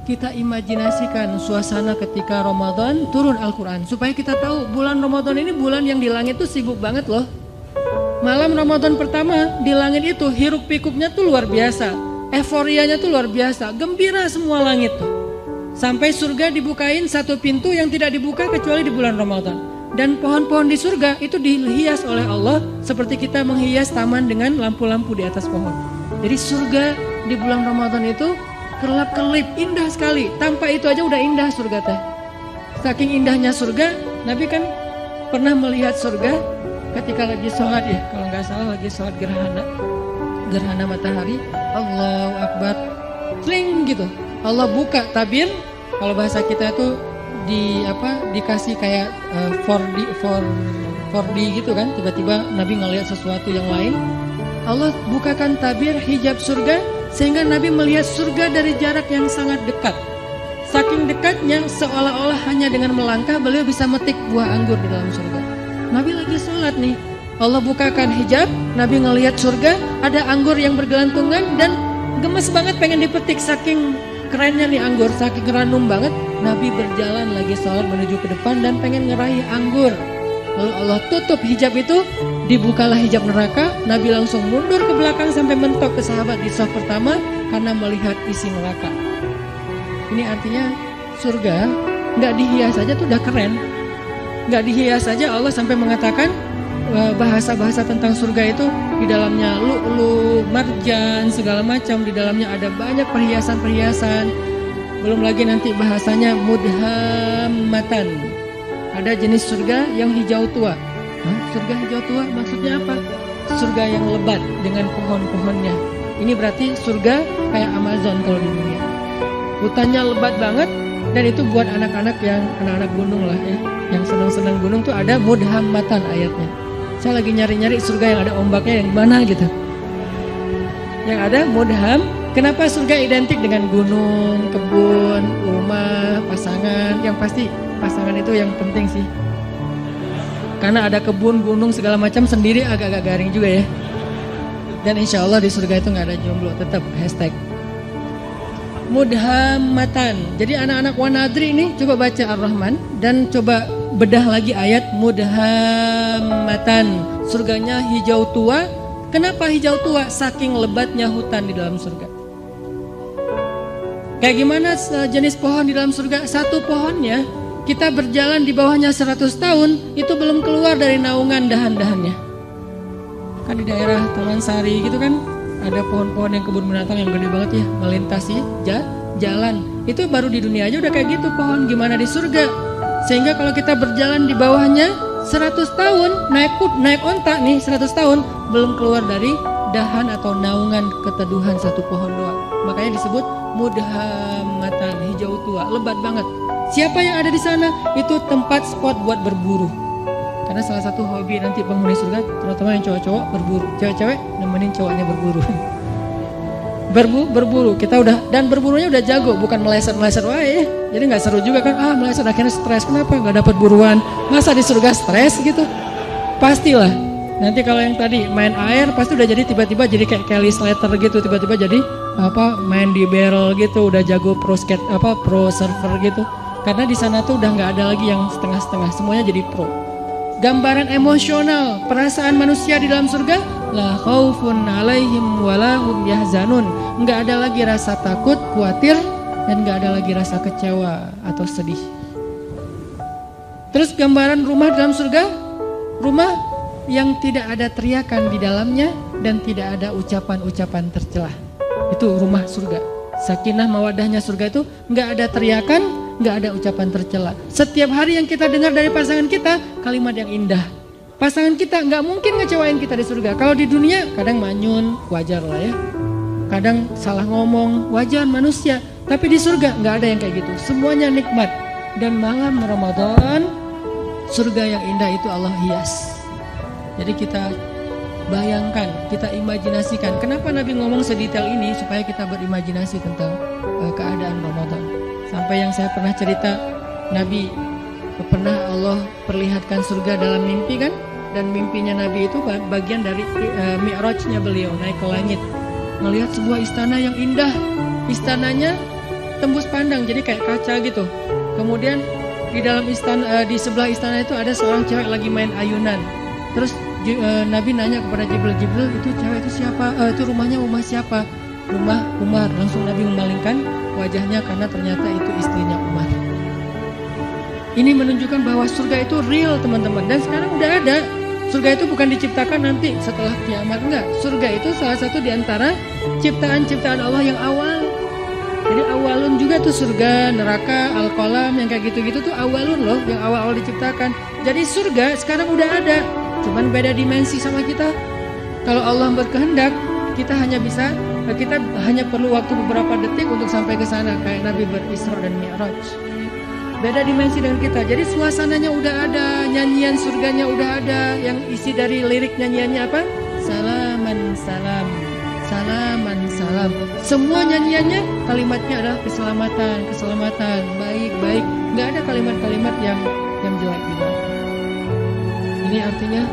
kita imajinasikan suasana ketika Ramadan turun Al-Quran. Supaya kita tahu bulan Ramadan ini bulan yang di langit tuh sibuk banget loh. Malam Ramadan pertama di langit itu hiruk pikuknya tuh luar biasa. Euforianya tuh luar biasa. Gembira semua langit tuh. Sampai surga dibukain satu pintu yang tidak dibuka kecuali di bulan Ramadan. Dan pohon-pohon di surga itu dihias oleh Allah seperti kita menghias taman dengan lampu-lampu di atas pohon. Jadi surga di bulan Ramadan itu kelap-kelip, indah sekali. Tanpa itu aja udah indah surga teh. Saking indahnya surga, Nabi kan pernah melihat surga ketika lagi sholat ya. Kalau nggak salah lagi sholat gerhana matahari. Allahu Akbar, sling gitu. Allah buka tabir. Kalau bahasa kita itu dikasih kayak 4D gitu kan. Tiba-tiba Nabi ngelihat sesuatu yang lain. Allah bukakan tabir hijab surga sehingga Nabi melihat surga dari jarak yang sangat dekat. Saking dekatnya seolah-olah hanya dengan melangkah beliau bisa metik buah anggur di dalam surga. Nabi lagi sholat nih, Allah bukakan hijab, Nabi ngelihat surga, ada anggur yang bergelantungan dan gemes banget pengen dipetik saking kerennya nih anggur, saking ranum banget. Nabi berjalan lagi sholat menuju ke depan dan pengen ngeraih anggur. Lalu Allah tutup hijab itu, dibukalah hijab neraka. Nabi langsung mundur ke belakang sampai mentok ke sahabat di saf pertama karena melihat isi neraka. Ini artinya surga nggak dihias aja tuh udah keren. Nggak dihias aja Allah sampai mengatakan bahasa-bahasa tentang surga itu di dalamnya lu'lu, marjan, segala macam. Di dalamnya ada banyak perhiasan-perhiasan. Belum lagi nanti bahasanya mudhammatan. Ada jenis surga yang hijau tua. Surga hijau tua maksudnya apa? Surga yang lebat dengan pohon-pohonnya. Ini berarti surga kayak Amazon kalau di dunia. Hutannya lebat banget dan itu buat anak-anak yang anak-anak gunung lah ya. Yang senang-senang gunung tuh ada mudhammatan ayatnya. Saya lagi nyari-nyari surga yang ada ombaknya yang di mana gitu. Yang ada mudham. Kenapa surga identik dengan gunung, kebun, rumah, pasangan? Yang pasti pasangan itu yang penting sih. Karena ada kebun, gunung, segala macam sendiri agak-agak garing juga ya. Dan insya Allah di surga itu nggak ada jomblo, tetap hashtag mudhammatan. Jadi anak-anak wanadri ini coba baca Ar-Rahman dan coba bedah lagi ayat mudhammatan. Surganya hijau tua. Kenapa hijau tua? Saking lebatnya hutan di dalam surga. Kayak gimana jenis pohon di dalam surga? Satu pohonnya kita berjalan di bawahnya 100 tahun itu belum keluar dari naungan dahan-dahannya. Kan di daerah Taman Sari gitu kan ada pohon-pohon yang kebun binatang yang gede banget ya, melintasi jalan. Itu baru di dunia aja udah kayak gitu pohon, gimana di surga. Sehingga kalau kita berjalan di bawahnya 100 tahun naik onta nih 100 tahun belum keluar dari dahan atau naungan keteduhan satu pohon doang. Makanya disebut mudhammatan, hijau tua, lebat banget. Siapa yang ada di sana? Itu tempat spot buat berburu. Karena salah satu hobi nanti penghuni surga, terutama yang cowok-cowok berburu. Cewek-cewek nemenin cowoknya berburu. Berburu, kita udah, dan berburunya udah jago, bukan meleset-meleset wae. Jadi nggak seru juga kan? Meleset akhirnya stres. Kenapa? Nggak dapat buruan. Masa di surga stres gitu? Pastilah. Nanti kalau yang tadi main air pasti udah jadi tiba-tiba jadi kayak Kelly Slater gitu, tiba-tiba jadi main di barrel gitu, udah jago pro surfer gitu. Karena di sana tuh udah nggak ada lagi yang setengah-setengah, semuanya jadi pro. Gambaran emosional, perasaan manusia di dalam surga, la khaufun alaihim walahum yahzanun. Nggak ada lagi rasa takut, khawatir, dan nggak ada lagi rasa kecewa atau sedih. Terus gambaran rumah dalam surga, rumah yang tidak ada teriakan di dalamnya dan tidak ada ucapan-ucapan tercelah. Itu rumah surga. Sakinah mawadahnya surga itu nggak ada teriakan, nggak ada ucapan tercela. Setiap hari yang kita dengar dari pasangan kita kalimat yang indah. Pasangan kita nggak mungkin ngecewain kita di surga. Kalau di dunia kadang manyun, wajar lah ya. Kadang salah ngomong, wajar manusia. Tapi di surga nggak ada yang kayak gitu. Semuanya nikmat. Dan malam Ramadan, surga yang indah itu Allah hias. Jadi kita bayangkan, kita imajinasikan. Kenapa Nabi ngomong sedetail ini? Supaya kita berimajinasi tentang keadaan Ramadan. Sampai yang saya pernah cerita, Nabi pernah Allah perlihatkan surga dalam mimpi kan? Dan mimpinya Nabi itu bagian dari mi'rajnya beliau, naik ke langit. Melihat sebuah istana yang indah. Istananya tembus pandang, jadi kayak kaca gitu. Kemudian di dalam istana, di sebelah istana itu ada seorang cewek lagi main ayunan. Terus Nabi nanya kepada Jibril, itu cewek itu siapa? Itu rumahnya siapa? Rumah Umar. Langsung Nabi memalingkan wajahnya karena ternyata itu istrinya Umar. Ini menunjukkan bahwa surga itu real teman-teman, dan sekarang udah ada. Surga itu bukan diciptakan nanti setelah kiamat, enggak. Surga itu salah satu di antara ciptaan-ciptaan Allah yang awal. Jadi awalun juga tuh surga, neraka, al-qalam yang kayak gitu-gitu tuh awalun loh, yang awal-awal diciptakan. Jadi surga sekarang udah ada, cuman beda dimensi sama kita. Kalau Allah berkehendak, kita hanya perlu waktu beberapa detik untuk sampai ke sana, kayak Nabi berisra dan Mi'raj. Beda dimensi dengan kita. Jadi suasananya udah ada, nyanyian surganya udah ada, yang isi dari lirik nyanyiannya apa? Salaman salam, salaman salam. Semua nyanyiannya kalimatnya adalah keselamatan, baik. Nggak ada kalimat-kalimat yang jelek gitu. Ini artinya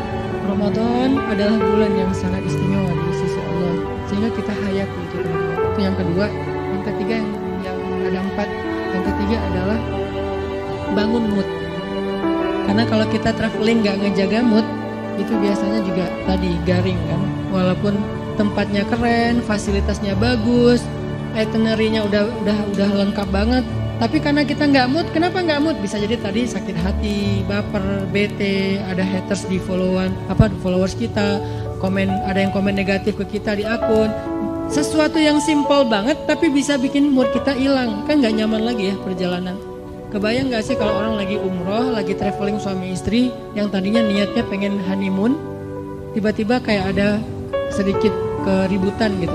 Ramadan adalah bulan yang sangat istimewa di sisi Allah, sehingga kita hayati itu. Itu yang kedua. Yang ketiga, yang ada 4. Yang ketiga adalah bangun mood. Karena kalau kita traveling nggak ngejaga mood, itu biasanya juga tadi garing kan. Walaupun tempatnya keren, fasilitasnya bagus, itinerary-nya udah lengkap banget, tapi karena kita nggak mood, kenapa nggak mood? Bisa jadi tadi sakit hati, baper, bete, ada haters di followers kita, ada yang komen negatif ke kita di akun. Sesuatu yang simple banget tapi bisa bikin mood kita hilang, kan nggak nyaman lagi ya perjalanan. Kebayang gak sih kalau orang lagi umroh, lagi traveling suami istri, yang tadinya niatnya pengen honeymoon, tiba-tiba kayak ada sedikit keributan gitu.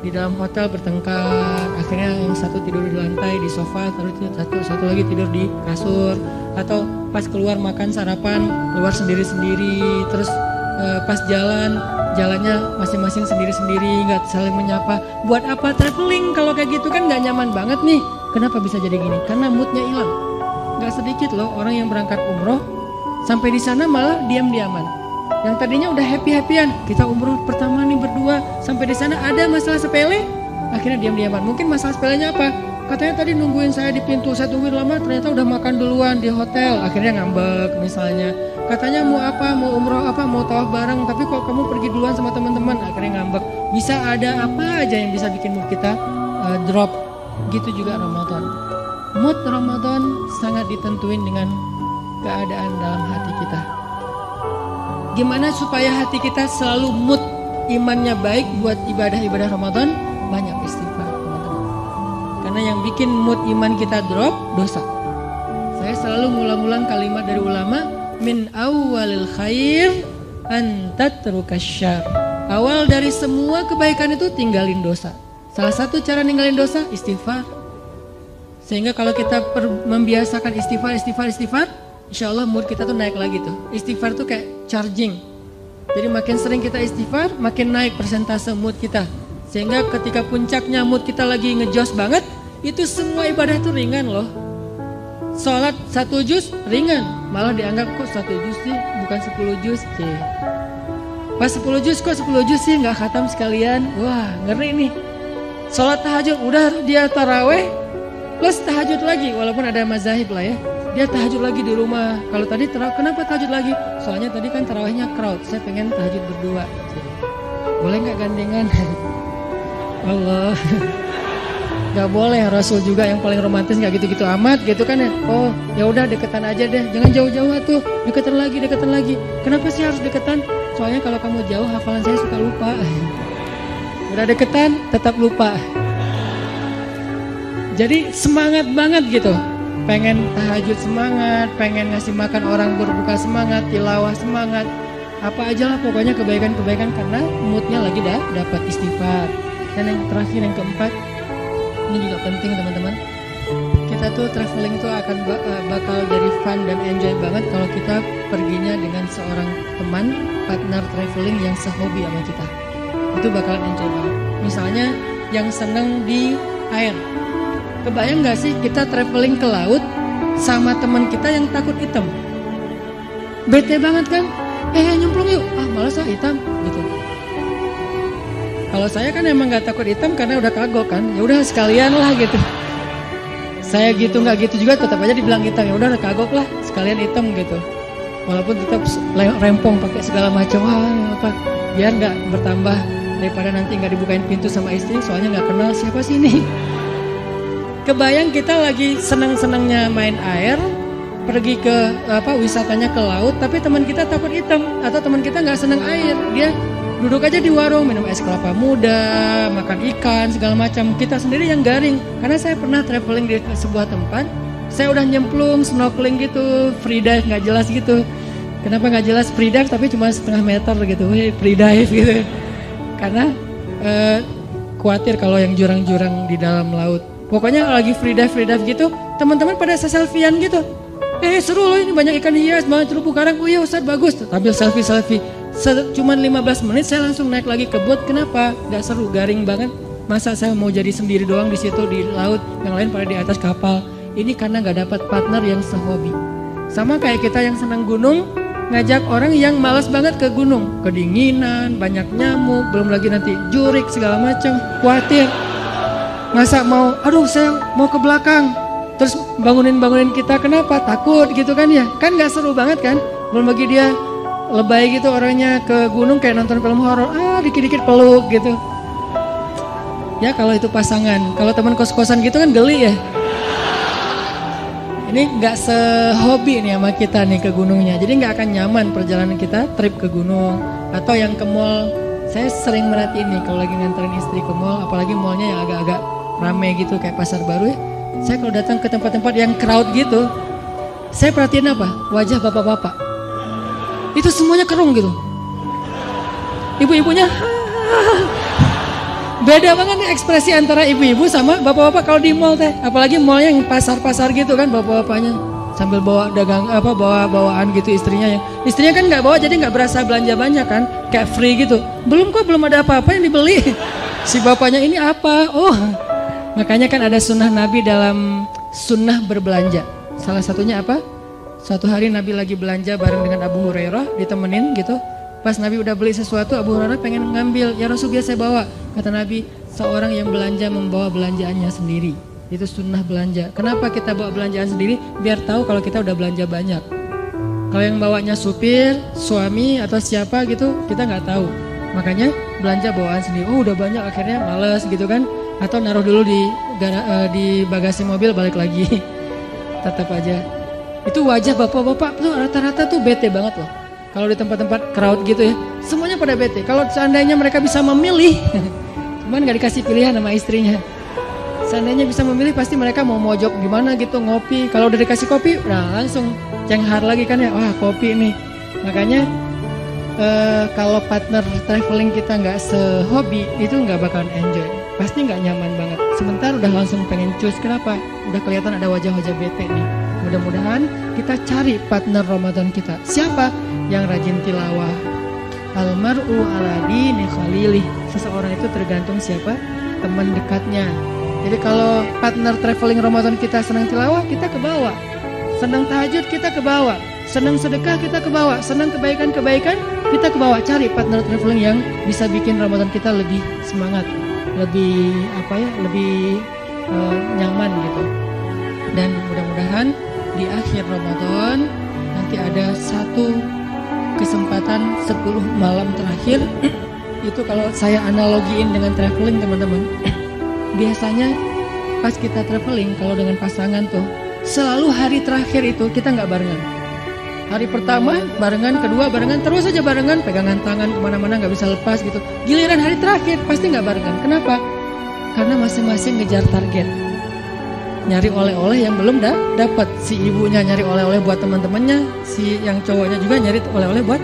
Di dalam hotel bertengkar, akhirnya yang satu tidur di lantai, di sofa, terus satu lagi tidur di kasur. Atau pas keluar makan sarapan, keluar sendiri-sendiri, terus pas jalannya masing-masing sendiri-sendiri, gak saling menyapa. Buat apa traveling kalau kayak gitu, kan gak nyaman banget nih. Kenapa bisa jadi gini? Karena moodnya hilang. Gak sedikit loh orang yang berangkat umroh, sampai di sana malah diam-diaman. Yang tadinya udah happy-happyan, kita umroh pertama nih berdua, sampai di sana ada masalah sepele, akhirnya diam-diaman. Mungkin masalah sepelenya apa? Katanya tadi nungguin saya di pintu, saya tungguin lama, ternyata udah makan duluan di hotel, akhirnya ngambek misalnya. Katanya mau apa, mau umroh apa, mau tawaf bareng, tapi kok kamu pergi duluan sama teman-teman, akhirnya ngambek. Bisa ada apa aja yang bisa bikin mood kita drop. Gitu juga Ramadan. Mood Ramadan sangat ditentuin dengan keadaan dalam hati kita. Gimana supaya hati kita selalu mood imannya baik buat ibadah-ibadah Ramadan? Banyak istighfar, teman-teman. Karena yang bikin mood iman kita drop, dosa. Saya selalu ngulang-ulang kalimat dari ulama, min awwalil khair an tatrukas syarr. Awal dari semua kebaikan itu tinggalin dosa. Salah satu cara ninggalin dosa, istighfar. Sehingga kalau kita membiasakan istighfar, insya Allah mood kita tuh naik lagi tuh. Istighfar tuh kayak charging. Jadi makin sering kita istighfar, makin naik persentase mood kita. Sehingga ketika puncaknya mood kita lagi ngejos banget, itu semua ibadah itu ringan loh. Sholat 1 juz ringan, malah dianggap kok 1 juz sih, bukan 10 juz sih. Pas 10 juz kok 10 juz sih, nggak khatam sekalian. Wah ngeri nih. Sholat tahajud udah dia taraweh plus tahajud lagi, walaupun ada mazahib lah ya. Dia tahajud lagi di rumah. Kalau tadi kenapa tahajud lagi? Soalnya tadi kan tarawehnya crowd, saya pengen tahajud berdua. Boleh nggak gandengan? Allah. Gak boleh, Rasul juga yang paling romantis nggak gitu-gitu amat gitu kan ya. Oh ya udah deketan aja deh, jangan jauh-jauh tuh, deketan lagi. Kenapa sih harus deketan? Soalnya kalau kamu jauh hafalan saya suka lupa. Udah deketan tetap lupa. Jadi semangat banget gitu. Pengen tahajud semangat, pengen ngasih makan orang berbuka semangat, tilawah semangat. Apa aja lah pokoknya kebaikan-kebaikan karena moodnya lagi dapat istighfar. Dan yang terakhir yang keempat, ini juga penting teman-teman. Kita tuh traveling tuh akan bakal jadi fun dan enjoy banget kalau kita perginya dengan seorang teman, partner traveling yang sehobi sama kita. Itu bakalan enjoy banget. Misalnya yang seneng di air. Kebayang gak sih kita traveling ke laut sama teman kita yang takut hitam? Bete banget kan? Nyemplung yuk. Malas hitam gitu. Kalau saya kan emang gak takut hitam karena udah kagok kan. Ya udah sekalian lah gitu. Saya gitu nggak gitu juga tetap aja dibilang hitam. Ya udah kagok lah sekalian hitam gitu. Walaupun tetap rempong pakai segala macam, apa biar nggak bertambah daripada nanti nggak dibukain pintu sama istri, soalnya nggak kenal siapa sih ini. Kebayang kita lagi senang-senangnya main air, pergi ke wisatanya ke laut, tapi teman kita takut hitam atau teman kita nggak senang air, dia duduk aja di warung minum es kelapa muda, makan ikan segala macam. Kita sendiri yang garing, karena saya pernah traveling di sebuah tempat, saya udah nyemplung snorkeling gitu, free dive nggak jelas gitu. Kenapa nggak jelas free dive tapi cuma setengah meter gitu, free dive gitu. Karena khawatir kalau yang jurang-jurang di dalam laut. Pokoknya lagi free dive gitu, teman-teman pada selfiean gitu. Seru loh ini banyak ikan hias, banyak terumbu karang. Oh iya Ustaz bagus, ambil selfie. Cuman 15 menit saya langsung naik lagi ke boat. Kenapa? Gak seru, garing banget. Masa saya mau jadi sendiri doang di situ di laut, yang lain pada di atas kapal. Ini karena gak dapat partner yang sehobi. Sama kayak kita yang senang gunung, ngajak orang yang malas banget ke gunung. Kedinginan, banyak nyamuk, belum lagi nanti jurik segala macam. Khawatir. Masa mau, aduh saya mau ke belakang. Terus bangunin kita, kenapa? Takut gitu kan ya. Kan gak seru banget kan. Belum lagi dia lebay gitu orangnya ke gunung kayak nonton film horor, dikit-dikit peluk gitu. Ya kalau itu pasangan, kalau teman kos-kosan gitu kan geli ya. Ini nggak sehobi nih sama kita nih ke gunungnya, jadi nggak akan nyaman perjalanan kita trip ke gunung. Atau yang ke mall, saya sering merhatiin nih kalau lagi nganterin istri ke mall, apalagi mallnya yang agak-agak rame gitu kayak pasar baru ya. Saya kalau datang ke tempat-tempat yang crowd gitu, saya perhatiin apa? Wajah bapak-bapak. Itu semuanya kerung gitu. Ibu-ibunya beda banget nih ekspresi antara ibu-ibu sama bapak-bapak kalau di mall teh. Apalagi mall yang pasar-pasar gitu kan, bapak-bapaknya sambil bawa dagang bawa-bawaan gitu istrinya ya. Istrinya kan nggak bawa jadi nggak berasa belanja banyak kan, kayak free gitu. Belum ada apa-apa yang dibeli. Si bapaknya ini apa? Oh, makanya kan ada sunnah Nabi dalam sunnah berbelanja. Salah satunya apa? Suatu hari Nabi lagi belanja bareng dengan Abu Hurairah, ditemenin gitu. Pas Nabi udah beli sesuatu, Abu Hurairah pengen ngambil. Ya Rasul biar saya bawa. Kata Nabi, seorang yang belanja membawa belanjaannya sendiri. Itu sunnah belanja. Kenapa kita bawa belanjaan sendiri? Biar tahu kalau kita udah belanja banyak. Kalau yang bawanya supir, suami atau siapa gitu, kita nggak tahu. Makanya belanja bawaan sendiri. Oh udah banyak akhirnya males gitu kan. Atau naruh dulu di bagasi mobil balik lagi. Tetap aja. Itu wajah bapak-bapak tuh rata-rata tuh bete banget loh. Kalau di tempat-tempat crowd gitu ya, semuanya pada bete. Kalau seandainya mereka bisa memilih, cuman gak dikasih pilihan sama istrinya. Seandainya bisa memilih pasti mereka mau mojok gimana gitu, ngopi. Kalau udah dikasih kopi, nah langsung cenghar lagi kan ya, wah kopi nih. Makanya kalau partner traveling kita nggak sehobi, itu nggak bakalan enjoy. Pasti nggak nyaman banget. Sebentar udah langsung pengen cus. Kenapa? Udah kelihatan ada wajah-wajah bete nih. Mudah-mudahan kita cari partner Ramadan kita. Siapa? Yang rajin tilawah. Almar'u ala dini khalilih. Seseorang itu tergantung siapa? Teman dekatnya. Jadi kalau partner traveling Ramadan kita senang tilawah, kita ke bawah. Senang tahajud, kita ke bawah. Senang sedekah, kita ke bawah. Senang kebaikan-kebaikan, kita ke bawah. Cari partner traveling yang bisa bikin Ramadan kita lebih semangat, lebih lebih nyaman gitu. Dan mudah-mudahan di akhir Ramadan nanti ada satu kesempatan 10 malam terakhir. Itu kalau saya analogiin dengan traveling teman-teman. Biasanya pas kita traveling kalau dengan pasangan tuh selalu hari terakhir itu kita nggak barengan. Hari pertama barengan, kedua barengan, terus aja barengan, pegangan tangan kemana-mana nggak bisa lepas gitu. Giliran hari terakhir pasti nggak barengan. Kenapa? Karena masing-masing ngejar target. Nyari oleh-oleh yang belum dapat. Si ibunya nyari oleh-oleh buat teman-temannya, si yang cowoknya juga nyari oleh-oleh buat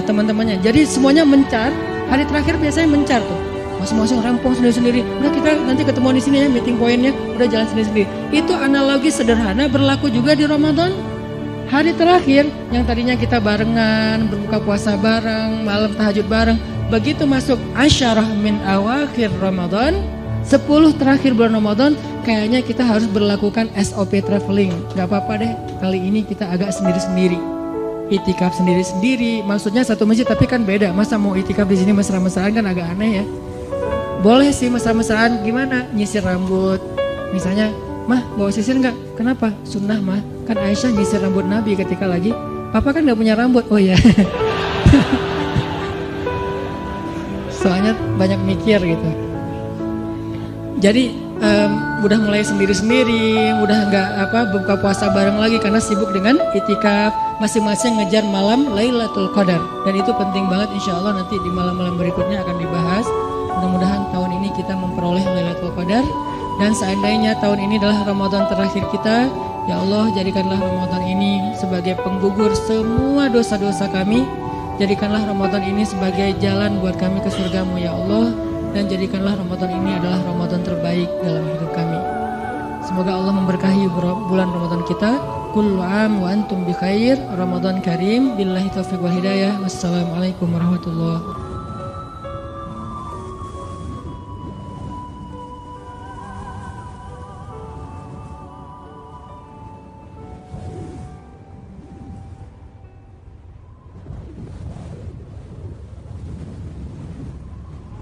teman-temannya. Jadi semuanya mencar. Hari terakhir biasanya mencar tuh. Masing-masing rampung sendiri-sendiri. Udah kita nanti ketemu di sini ya, meeting pointnya udah jalan sendiri-sendiri. Itu analogi sederhana berlaku juga di Ramadan. Hari terakhir yang tadinya kita barengan, berbuka puasa bareng, malam tahajud bareng. Begitu masuk asyarah min awakhir Ramadan, 10 terakhir bulan Ramadan, kayaknya kita harus berlakukan SOP traveling. Gak apa-apa deh, kali ini kita agak sendiri-sendiri. Itikaf sendiri-sendiri, maksudnya satu masjid tapi kan beda. Masa mau itikaf di sini mesra-mesraan kan agak aneh ya. Boleh sih mesra-mesraan, gimana? Nyisir rambut, misalnya Mah mau sisir nggak? Kenapa? Sunnah mah. Kan Aisyah nyisir rambut Nabi ketika lagi. Papa kan nggak punya rambut. Oh ya. Soalnya banyak mikir gitu. Jadi udah mulai sendiri-sendiri, udah nggak buka puasa bareng lagi karena sibuk dengan itikaf, masing-masing ngejar malam Lailatul Qadar. Dan itu penting banget, insya Allah nanti di malam-malam berikutnya akan dibahas. Mudah-mudahan tahun ini kita memperoleh Lailatul Qadar. Dan seandainya tahun ini adalah Ramadan terakhir kita, ya Allah jadikanlah Ramadan ini sebagai penggugur semua dosa-dosa kami. Jadikanlah Ramadan ini sebagai jalan buat kami ke surgamu ya Allah. Dan jadikanlah Ramadan ini adalah Ramadan terbaik dalam hidup kami. Semoga Allah memberkahi bulan Ramadan kita. Kullu am wa antum bi khair. Ramadan karim. Billahi taufiq wal hidayah. Wassalamualaikum warahmatullahi wabarakatuh.